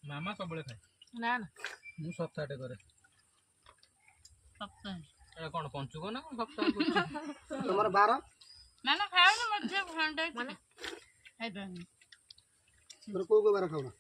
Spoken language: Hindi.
मामा सबले खाए ना ना मु सप्ताहटे करे सप्ताह ए कोन पंचुक ना कोन सप्ताह कुछ तमर 12 ना ना खाओ ना मध्य घंटे माने खाई दन तोर को बार खाऊ ना